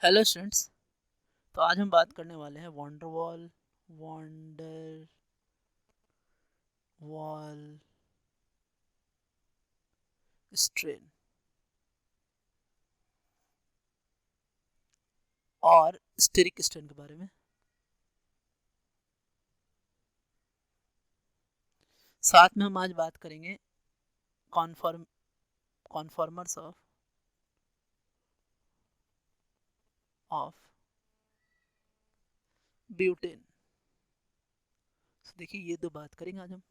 Hello students. तो आज हम बात करने वाले हैं वंडर वॉल स्ट्रेन और स्टेरिक स्ट्रेन के बारे में। साथ में हम आज बात करेंगे कॉन्फॉर्म कॉन्फॉर्मर्स ऑफ ब्यूटेन। तो देखिए ये दो बात करेंगे आज हम।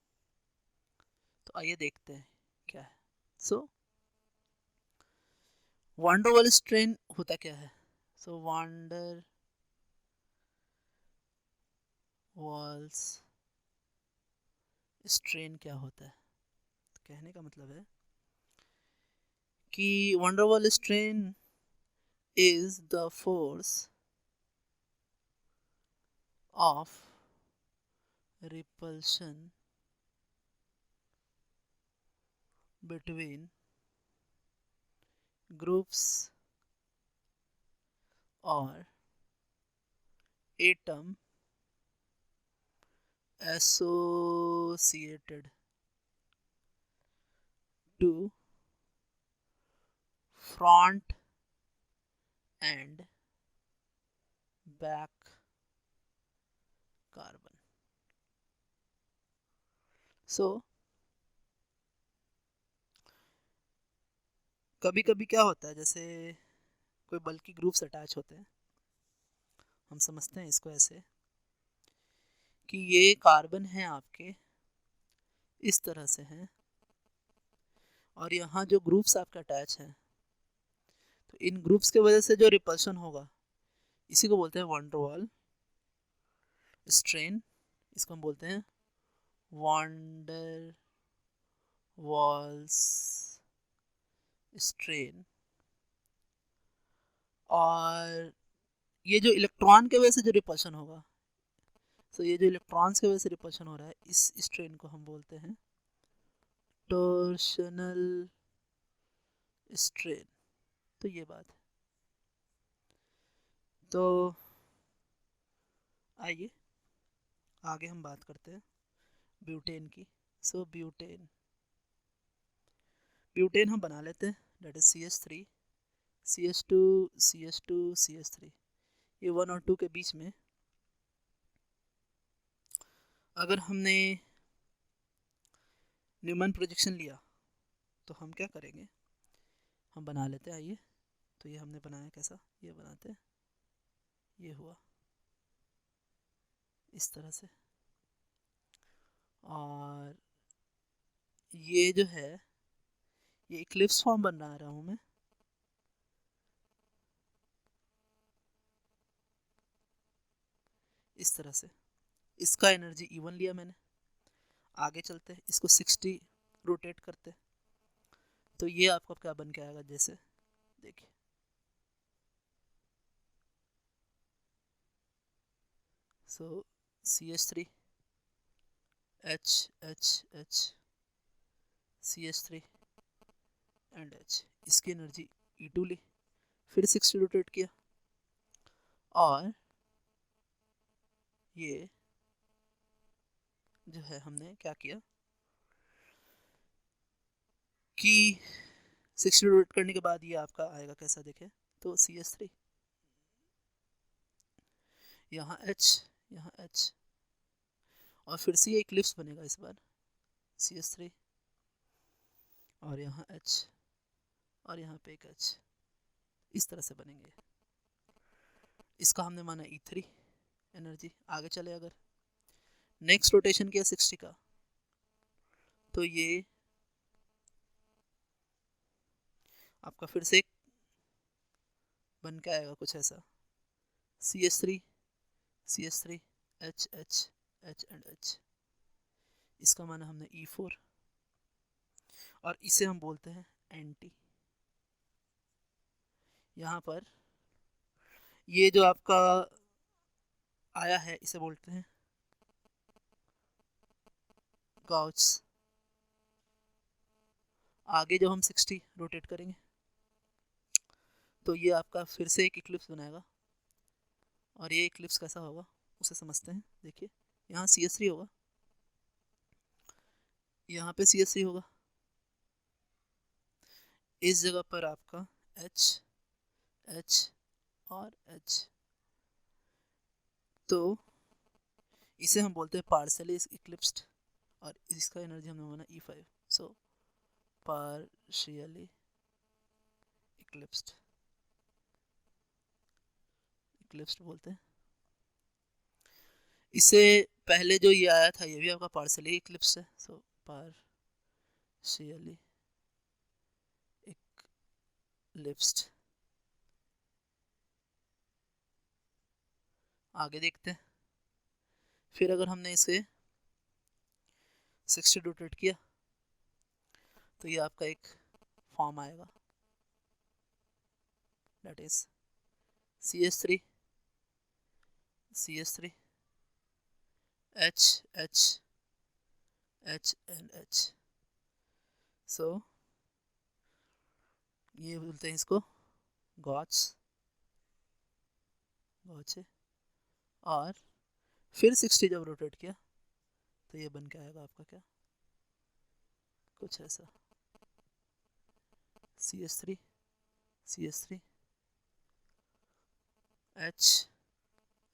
तो आइए देखते हैं क्या है। सो वंडर वॉल स्ट्रेन होता क्या है। सो वंडर वॉल्स स्ट्रेन क्या होता है। तो कहने का मतलब है कि wonder wall strain is the force of repulsion between groups or atom associated to front and back carbon. So कभी कभी क्या होता है, जैसे कोई बल्कि ग्रुप्स अटैच होते हैं, हम समझते हैं इसको ऐसे कि ये कार्बन है आपके इस तरह से हैं और यहाँ जो ग्रुप्स आपके अटैच हैं, तो इन ग्रुप्स के वजह से जो रिपल्शन होगा इसी को बोलते हैं वंडर वॉल स्ट्रेन। इसको हम बोलते हैं वंडर वॉल्स स्ट्रेन। और ये जो इलेक्ट्रॉन के वजह से जो रिपल्शन होगा, तो ये जो इलेक्ट्रॉन्स की वजह से रिपल्शन हो रहा है, इस स्ट्रेन को हम बोलते हैं टॉर्शनल स्ट्रेन। तो ये बात है। तो आइए आगे हम बात करते हैं ब्यूटेन की। सो ब्यूटेन ब्यूटेन हम बना लेते हैं, date is CH3 CH2 CH2 CH3। ये 1 और 2 के बीच में अगर हमने न्यूमन प्रोजेक्शन लिया तो हम क्या करेंगे, हम बना लेते हैं। आइए, तो ये हमने बनाया कैसा, ये बनाते हैं, ये हुआ इस तरह से। और ये जो है ये इक्लिप्स फॉर्म बना रहा हूँ मैं। इस तरह से इसका एनर्जी E1 लिया मैंने। आगे चलते हैं, इसको 60 रोटेट करते हैं, तो ये आपको क्या बन के आएगा, जैसे देखिए सो CH3 H H H CH3 and H, इसकी एनर्जी E2 ली, फिर 60 रोटेट किया और ये जो है हमने क्या किया कि 60 रोटेट करने के बाद ये आपका आएगा कैसा, देखे तो CH3, यहाँ H, यहाँ H, और फिर से ये इक्लिप्स बनेगा इस बार CH3 और यहाँ H और यहाँ पे एक H, इस तरह से बनेंगे। इसका हमने माना E3 एनर्जी। आगे चले, अगर नेक्स्ट रोटेशन किया 60 का, तो ये आपका फिर से बन के आएगा कुछ ऐसा CH3 CH3 H H H and H। इसका माना हमने E4 और इसे हम बोलते हैं एंटी। यहाँ पर ये जो आपका आया है इसे बोलते हैं गाउस। आगे जब हम 60 रोटेट करेंगे तो ये आपका फिर से एक इक्लिप्स बनाएगा। और ये इक्लिप्स कैसा होगा उसे समझते हैं। देखिए यहाँ CH3 होगा, यहाँ पे CH3 होगा, इस जगह पर आपका H H और H, तो इसे हम बोलते हैं पार्शियली इक्लिप्स्ड, और इसका एनर्जी हमने माना E5। सो पार्शियली इक्लिप्स्ड बोलते हैं। इससे पहले जो ये आया था ये भी आपका पार्शियली इक्लिप्स्ड है। सो पार्शियली इक्लिप्स्ड। आगे देखते हैं। फिर अगर हमने इसे 60 रोटेट किया तो ये आपका एक फॉर्म आएगा, that is CH3 CH3 H H H and H। सो ये बोलते हैं इसको गॉच है। और फिर 60 जब रोटेट किया तो ये बन के आएगा आपका क्या, कुछ ऐसा CH3 H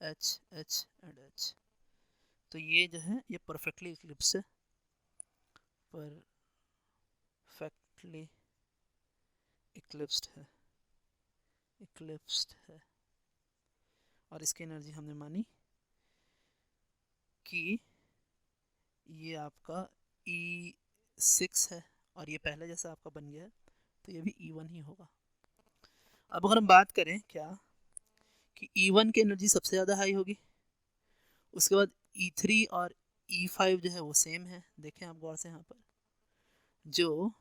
H H and H। तो ये जो है ये परफेक्टली इक्लिप्स है, परफेक्टली इक्लिप्स्ड है। और इसकी एनर्जी हमने मानी कि ये आपका E6 है, और ये पहले जैसा आपका बन गया है तो ये भी E1 ही होगा। अब अगर हम बात करें क्या कि E1 की एनर्जी सबसे ज़्यादा हाई होगी, उसके बाद E3 और E5 जो है वो सेम है। देखें आप गौर से, यहाँ पर जो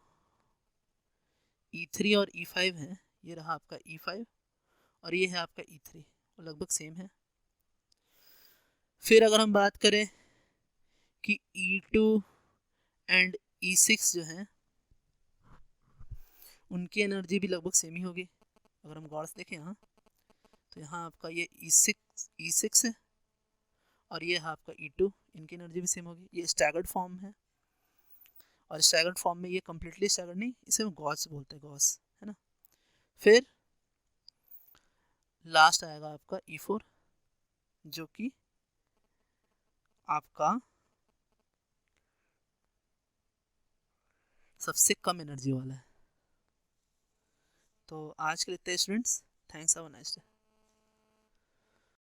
E3 और E5 है, ये रहा आपका E5 और ये है आपका E3, वो लगभग सेम है। फिर अगर हम बात करें कि E2 एंड E6 जो है उनकी एनर्जी भी लगभग सेम ही होगी। अगर हम गौर से देखें यहाँ, तो यहाँ आपका ये E6 है और ये है आपका E2, इनकी एनर्जी भी सेम होगी। ये स्टैगर्ड फॉर्म है, और स्टैगर्ड फॉर्म में ये कम्प्लीटली स्टैगर्ड नहीं, इसे हम गॉस बोलते हैं, गॉस है ना। फिर लास्ट आएगा आपका E4 जो कि आपका सबसे कम एनर्जी वाला है। तो आज के लिए students, thanks, have a nice day.